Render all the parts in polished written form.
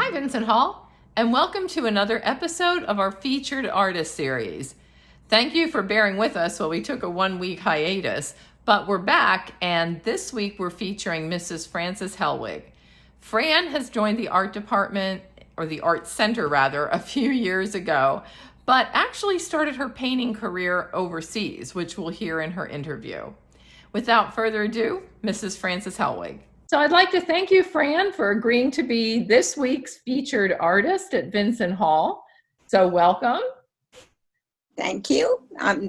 Hi, Vincent Hall, and welcome to another episode of our Featured Artist Series. Thank you for bearing with us while we took a 1 week hiatus, but we're back, and this week we're featuring Mrs. Frances Hellwig. Fran has joined the art department, or the art center rather, a few years ago, but actually started her painting career overseas, which we'll hear in her interview. Without further ado, Mrs. Frances Hellwig. So I'd like to thank you, Fran, for agreeing to be this week's featured artist at Vincent Hall. So welcome. Thank you. I'm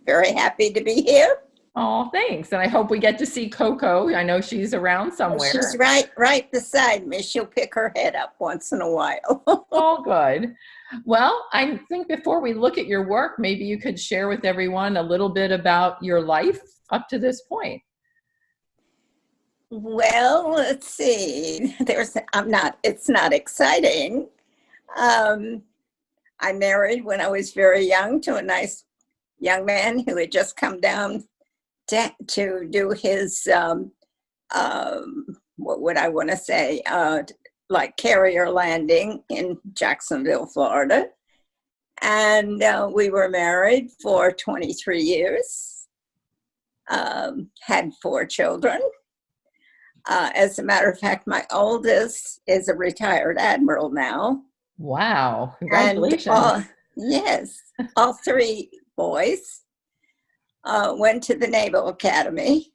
very happy to be here. Oh, thanks. And I hope we get to see Coco. I know she's around somewhere. She's right beside me. She'll pick her head up once in a while. Oh, good. Well, I think before we look at your work, maybe you could share with everyone a little bit about your life up to this point. Well, let's see. It's not exciting. I married when I was very young to a nice young man who had just come down to do his, what would I want to say, like carrier landing in Jacksonville, Florida. And we were married for 23 years, had 4 children. As a matter of fact, my oldest is a retired admiral now. Wow, congratulations. And, yes, all 3 boys went to the Naval Academy.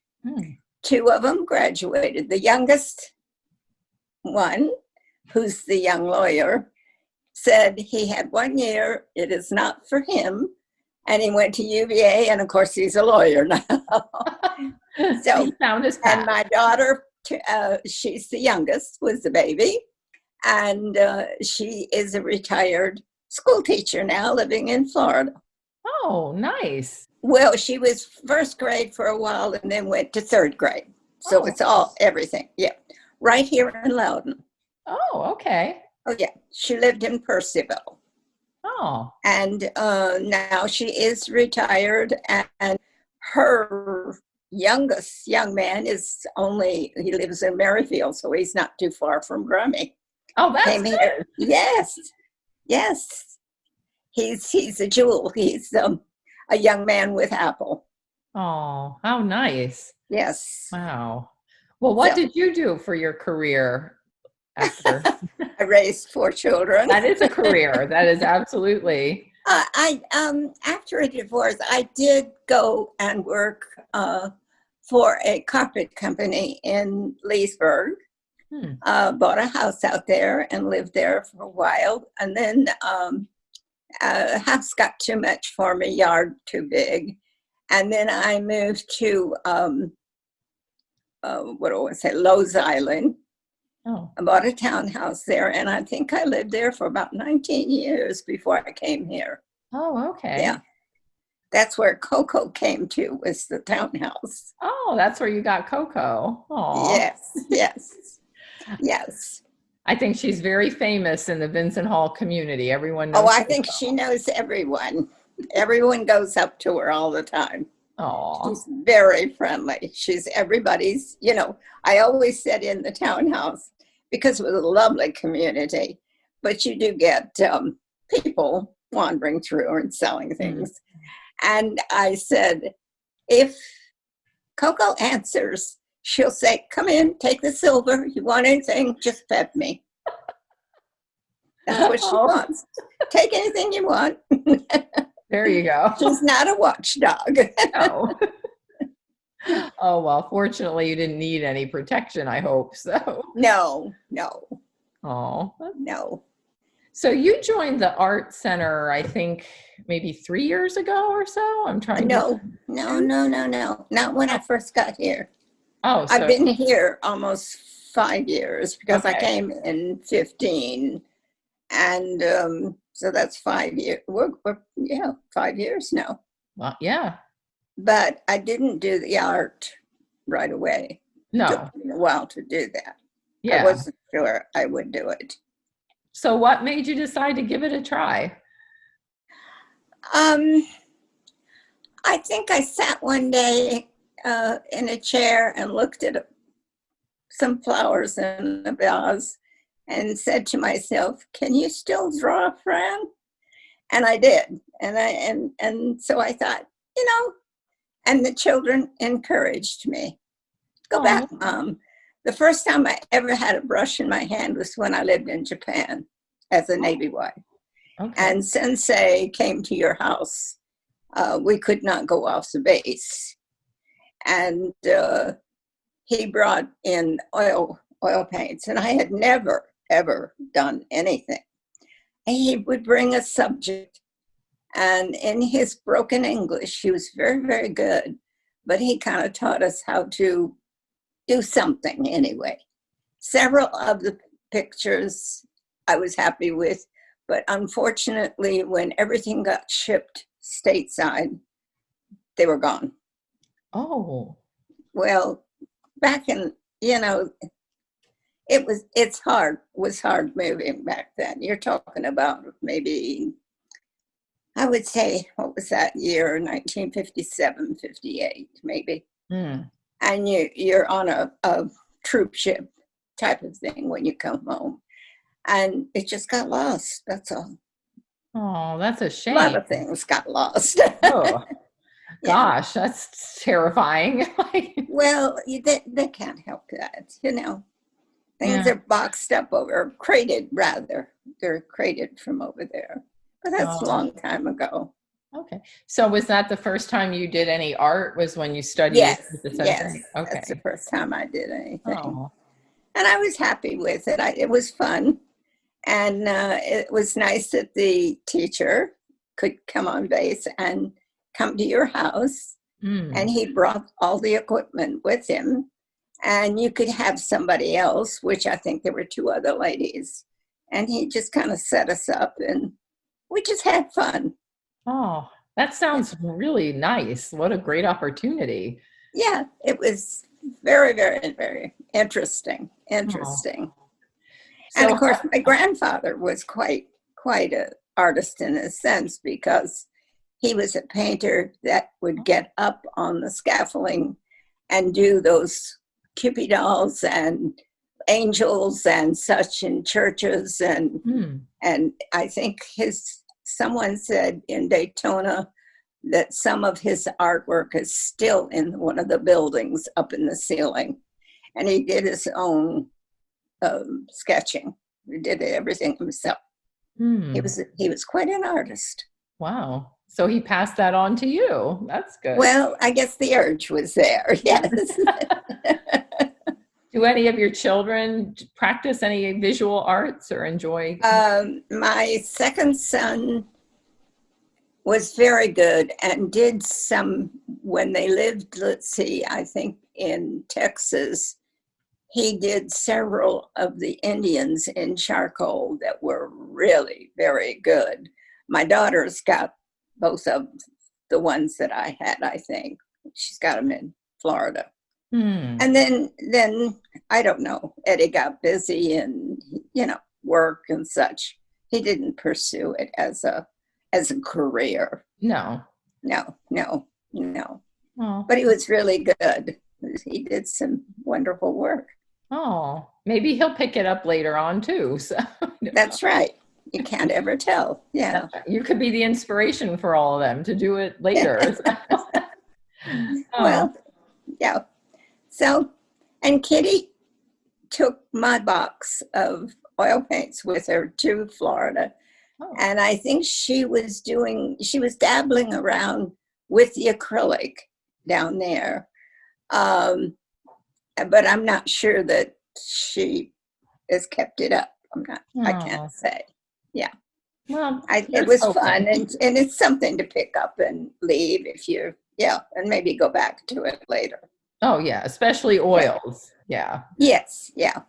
2 of them graduated. The youngest one, who's the young lawyer, said he had 1 year, it is not for him. And he went to UVA, and of course he's a lawyer now. So he found his path. And my daughter, she's the youngest, was the baby. And she is a retired school teacher now living in Florida. Oh, nice. Well, she was 1st grade for a while and then went to 3rd grade. So it's everything. Yeah. Right here in Loudon. Oh, okay. Oh, yeah. She lived in Percyville. Oh. And now she is retired, and her youngest young man he lives in Maryfield, so he's not too far from Grammy. Oh, that's good. Here. Yes. He's a jewel. He's a young man with Apple. Oh, how nice. Yes. Wow. Well, what did you do for your career after? I raised 4 children. That is a career. That is absolutely. After a divorce, I did go and work for a carpet company in Leesburg. Bought a house out there and lived there for a while. And then house got too much for me, yard too big. And then I moved to, Lowe's Island. Oh. I bought a townhouse there, and I think I lived there for about 19 years before I came here. Oh, okay. Yeah. That's where Coco came to, was the townhouse. Oh, that's where you got Coco. Oh. Yes. I think she's very famous in the Vincent Hall community. Everyone knows. Oh, I think she knows everyone. Everyone goes up to her all the time. Oh. She's very friendly. She's everybody's, I always said in the townhouse, because it was a lovely community, but you do get people wandering through and selling things. And I said, if Coco answers, she'll say, come in, take the silver. You want anything, just pet me. That's what she wants. Take anything you want. There you go. She's not a watchdog. No. Oh, well, fortunately, you didn't need any protection, I hope so. No. Oh. No. So you joined the art center, I think, maybe 3 years ago or so? I'm trying No. Not when I first got here. Oh, so... I've been here almost 5 years because I came in 15. And so that's 5 years. We're 5 years now. Well, yeah. But I didn't do the art right away. No. It took me a while to do that. Yeah. I wasn't sure I would do it. So what made you decide to give it a try? I think I sat one day in a chair and looked at some flowers in a vase and said to myself, can you still draw, Fran? And I did. And so I thought, you know, and the children encouraged me. Go Oh, back, Mom. The first time I ever had a brush in my hand was when I lived in Japan as a Navy wife. okay. And Sensei came to your house. We could not go off the base. And he brought in oil paints, and I had never, ever done anything. And he would bring a subject, and in his broken English, he was very, very good, but he kind of taught us how to do something anyway. Several of the pictures I was happy with, but unfortunately, when everything got shipped stateside, they were gone. Oh, Well, back in, you know, was hard moving back then. You're talking about maybe, I would say, what was that year, 1957, 58, maybe. mm. And you're on a troop ship type of thing when you come home. And it just got lost, that's all. Oh, that's a A lot shame. of things got lost. Oh, Yeah. gosh, that's terrifying. Well, they can't help that, you know. Things Yeah. are boxed up over, crated rather. They're crated from over there. But that's a Oh, long time ago. okay. So was that the first time you did any art, was when you studied Yes, with the yes. sensei? That's the Okay. first time I did anything. Oh, And I was happy with it. It was fun. And it was nice that the teacher could come on base and come to your house. And mm. he brought all the equipment with him. And you could have somebody else, which I think there were two other ladies. And he just kind of set us up and we just had fun. Oh, that sounds really nice. What a great opportunity. Yeah, it was very, very, very interesting. Oh, Interesting. And of so course, my grandfather was quite an artist in a sense because he was a painter that would get up on the scaffolding and do those Cupid dolls and angels and such in churches hmm. and I think someone said in Daytona that some of his artwork is still in one of the buildings up in the ceiling, and he did his own sketching. He did everything himself. Hmm. He was quite an artist. Wow. So he passed that on to you. That's good. Well, I guess the urge was there. Yes. Do any of your children practice any visual arts or enjoy? My second son was very good and did some when they lived, let's see, I think in Texas. He did several of the Indians in charcoal that were really very good. My daughter's got both of the ones that I had, I think. She's got them in Florida. Hmm. And then I don't know, Eddie got busy and, you know, work and such. He didn't pursue it as a career. No. No, no, no. Oh. But he was really good. He did some wonderful work. Oh. Maybe he'll pick it up later on too. So That's right. You can't ever tell. Yeah. you could be the inspiration for all of them to do it later. Oh. Well, yeah. So, and Kitty took my box of oil paints with her to Florida. Oh. And I think she was dabbling around with the acrylic down there. But I'm not sure that she has kept it up. I Oh. can't say. Yeah. Well, It here's was fun hoping. and it's something to pick up and leave if you're, yeah, and maybe go back to it later. Oh yeah, especially Yeah. oils. Yeah. Yes. Yeah.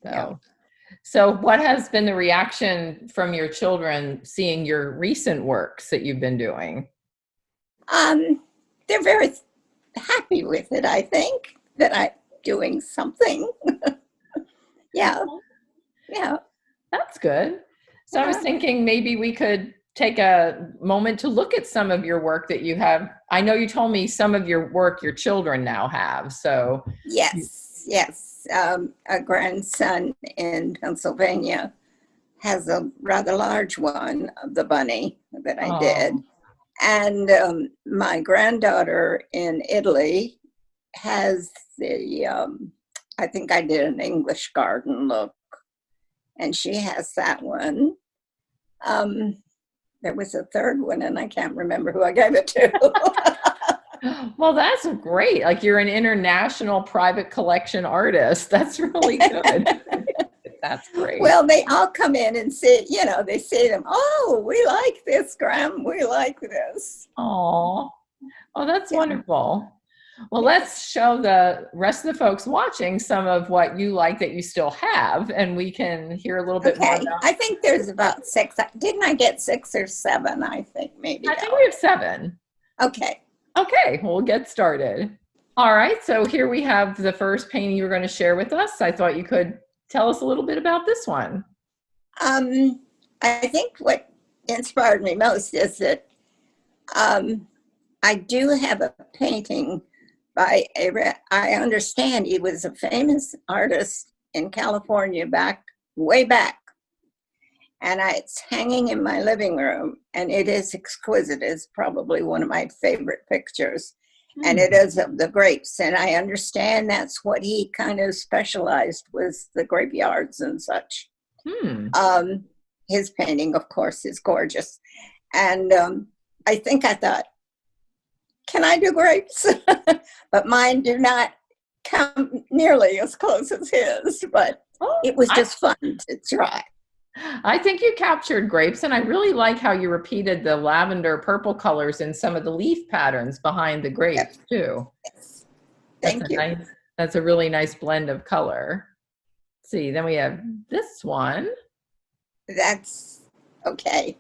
Yeah. So what has been the reaction from your children seeing your recent works that you've been doing? They're very happy with it, I think, that I'm doing something. Yeah. Yeah. That's good. So I was Yeah. thinking maybe we could take a moment to look at some of your work that you have. I know you told me some of your work your children now have. So Yes, yes. A grandson in Pennsylvania has a rather large one of the bunny that I did. oh, And my granddaughter in Italy has I think I did an English garden look, and she has that one. Um, there was a third one, and I can't remember who I gave it to. well, that's great. Like you're an international private collection artist. That's really good. That's great. Well, they all come in and say, they say them, oh, we like this, Graham, we like this. Oh, that's Yeah. wonderful. Well, let's show the rest of the folks watching some of what you like that you still have, and we can hear a little bit more Okay, about. I think there's about 6. Didn't I get 6 or 7? I think maybe. I think we have 7. Okay. Okay, we'll get started. All right, so here we have the first painting you were going to share with us. I thought you could tell us a little bit about this one. I think what inspired me most is that I do have a painting by I understand he was a famous artist in California way back. And it's hanging in my living room, and it is exquisite. It's probably one of my favorite pictures. And it is of the grapes. And I understand that's what he kind of specialized with, the graveyards and such. His painting, of course, is gorgeous. And I thought, can I do grapes? But mine do not come nearly as close as his. But it was just fun to try. I think you captured grapes, and I really like how you repeated the lavender purple colors in some of the leaf patterns behind the grapes too. Yes. Thank you. That's a really nice blend of color. Let's see, then we have this one. That's okay.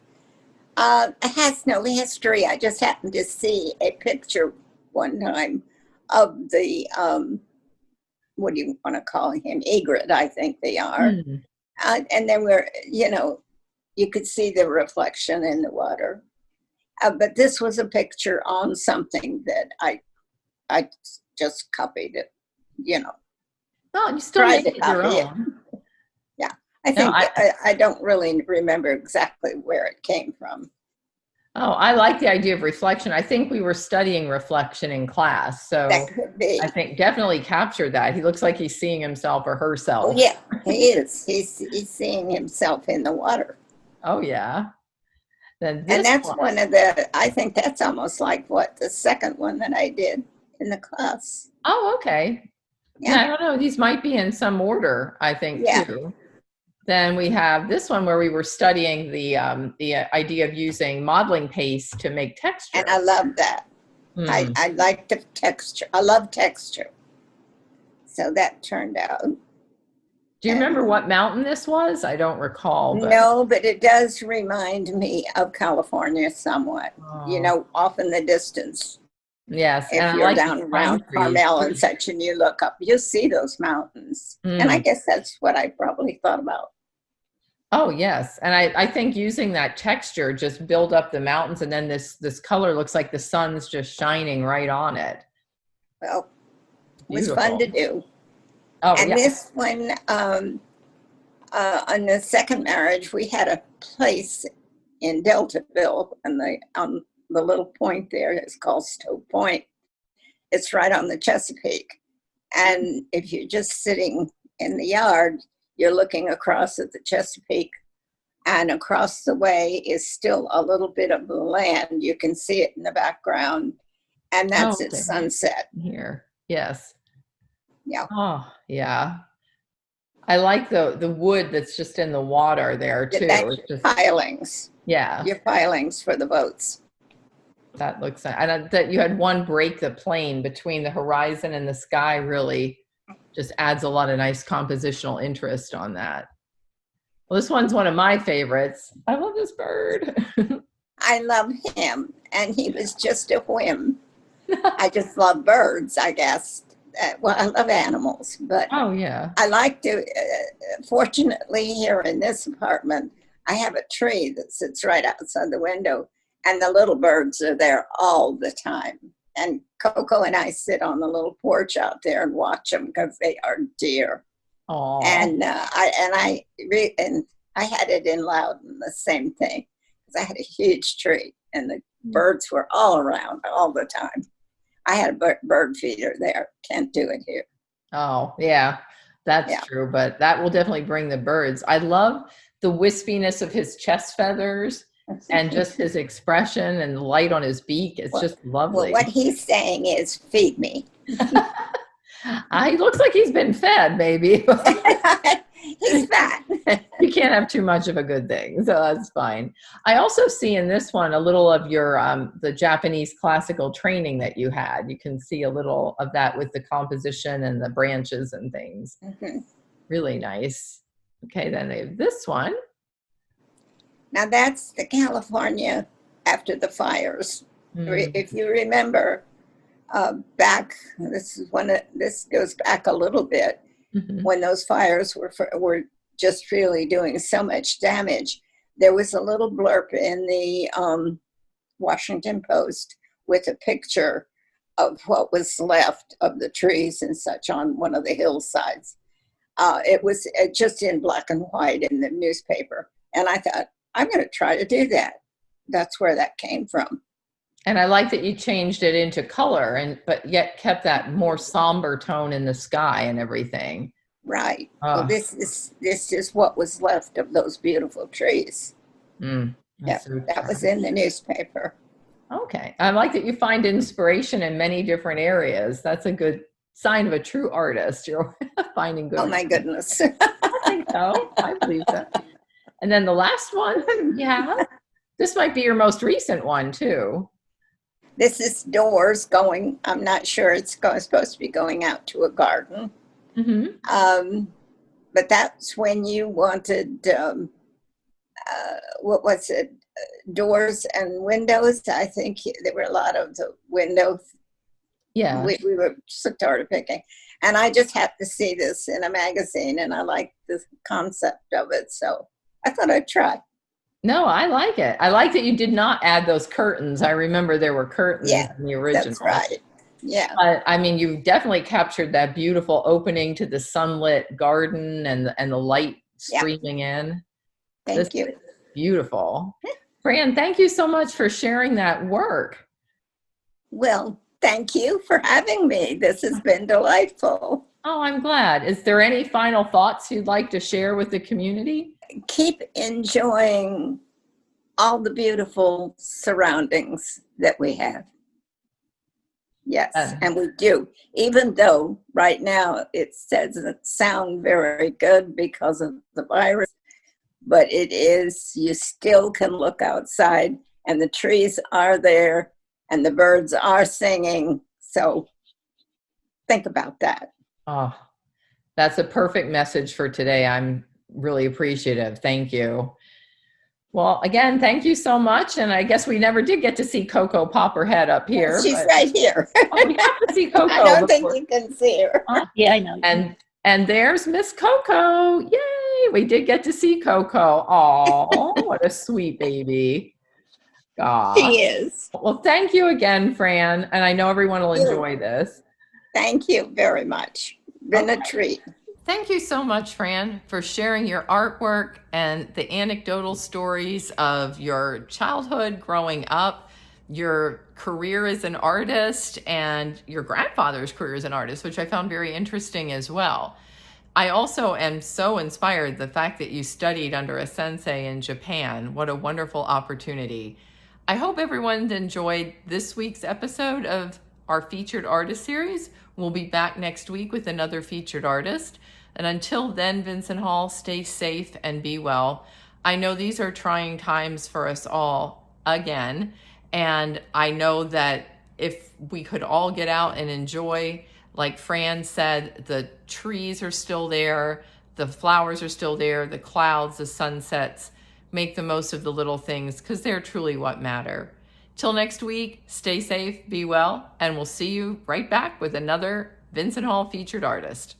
It has no history. I just happened to see a picture one time of the, what do you want to call him? Egret, I think they are. And then you could see the reflection in the water. But this was a picture on something that I just copied it, Well, you still tried make to it your copy own. Yeah, I think I don't really remember exactly where it came from. Oh, I like the idea of reflection. I think we were studying reflection in class, so That could be. I think definitely captured that. He looks like he's seeing himself or herself. Oh yeah, he is. He's seeing himself in the water. Oh yeah. Then and that's one of the. I think that's almost like the second one that I did in the class. Oh, okay. Yeah, I don't know. These might be in some order, I think, too. Then we have this one where we were studying the idea of using modeling paste to make texture. And I love that. I like the texture. I love texture. So that turned out. Do you remember what mountain this was? I don't recall. No, but it does remind me of California somewhat. Off in the distance. Yes. If you're down around Carmel and such, and you look up, you'll see those mountains. And I guess that's what I probably thought about. Oh, yes. And I think using that texture just build up the mountains, and then this color looks like the sun's just shining right on it. Well, it was fun to do. Oh, and this one, on the second marriage, we had a place in Deltaville, and on the little point there is called Stowe Point. It's right on the Chesapeake. And if you're just sitting in the yard, you're looking across at the Chesapeake, and across the way is still a little bit of the land. You can see it in the background, and that's its sunset. Here, yes. Yeah. Oh, yeah. I like the wood that's just in the water there, too. That's just, pilings. Yeah. Your pilings for the boats. That looks nice. And that you had one break the plane between the horizon and the sky really just adds a lot of nice compositional interest on that. Well, this one's one of my favorites. I love this bird. I love him, and he was just a whim. I just love birds, I guess. Well, I love animals, but oh yeah, I like to. Fortunately, here in this apartment, I have a tree that sits right outside the window, and the little birds are there all the time. And Coco and I sit on the little porch out there and watch them because they are dear. Oh, And I had it in Loudon, the same thing, because I had a huge tree, and the birds were all around all the time. I had a bird feeder there. Can't do it here. oh, yeah, that's Yeah. true. But that will definitely bring the birds. I love the wispiness of his chest feathers and just his expression and the light on his beak. It's Well, just well, lovely. what he's saying is, feed me. He looks like he's been fed, maybe. He's fat. You can't have too much of a good thing, so that's fine. I also see in this one a little of your the Japanese classical training that you had. You can see a little of that with the composition and the branches and things. Mhm. Really nice. Okay, then they have this one. Now that's the California after the fires. Mm, If you remember, back, this goes back a little bit, mhm. when those fires were just really doing so much damage. There was a little blurb in the Washington Post with a picture of what was left of the trees and such on one of the hillsides. It was just in black and white in the newspaper. And I thought, I'm going to try to do that. That's where that came from. And I like that you changed it into color and but yet kept that more somber tone in the sky and everything. Right. Well, Oh, this is what was left of those beautiful trees. that's Yep, so that was true. in the newspaper. Okay. I like that you find inspiration in many different areas. That's a good sign of a true artist. You're finding Oh good. my goodness. I think so. I believe that. And then the last one, yeah. This might be your most recent one too. This is doors going. I'm not sure supposed to be going out to a garden. Hmm. But that's when you wanted, what was it? Doors and windows. I think there were a lot of the windows. Yeah. We were sort of picking. And I just happened to see this in a magazine, and I liked the concept of it. So I thought I'd try. No, I like it. I like that you did not add those curtains. I remember there were curtains Yeah, in the that's original. right. Yeah, But I mean, you definitely captured that beautiful opening to the sunlit garden and the light yeah. streaming in. This Thank you. is beautiful. Fran, thank you so much for sharing that work. Well, thank you for having me. This has been delightful. Oh, I'm glad. Is there any final thoughts you'd like to share with the community? Keep enjoying all the beautiful surroundings that we have. Yes, Uh, and we do. Even though right now it doesn't sound very good because of the virus, but it is, you still can look outside and the trees are there and the birds are singing. So think about that. oh, that's a perfect message for today. I'm really appreciative. Thank you. Well, again, thank you so much. And I guess we never did get to see Coco pop her head up here, She's but right here. oh, we have to see I Coco don't think before. you can see her. Yeah, I know. And there's Miss Coco. Yay! We did get to see Coco. Oh, what a sweet baby. Gosh. She is. Well, thank you again, Fran. And I know everyone will You. enjoy this. Thank you very much. Been a treat. Thank you so much, Fran, for sharing your artwork and the anecdotal stories of your childhood growing up, your career as an artist, and your grandfather's career as an artist, which I found very interesting as well. I also am so inspired the fact that you studied under a sensei in Japan. What a wonderful opportunity. I hope everyone enjoyed this week's episode of our featured artist series. We'll be back next week with another featured artist. And until then, Vincent Hall, stay safe and be well. I know these are trying times for us all again. And I know that if we could all get out and enjoy, like Fran said, the trees are still there, the flowers are still there, the clouds, the sunsets, make the most of the little things because they're truly what matter. Till next week, stay safe, be well, and we'll see you right back with another Vincent Hall featured artist.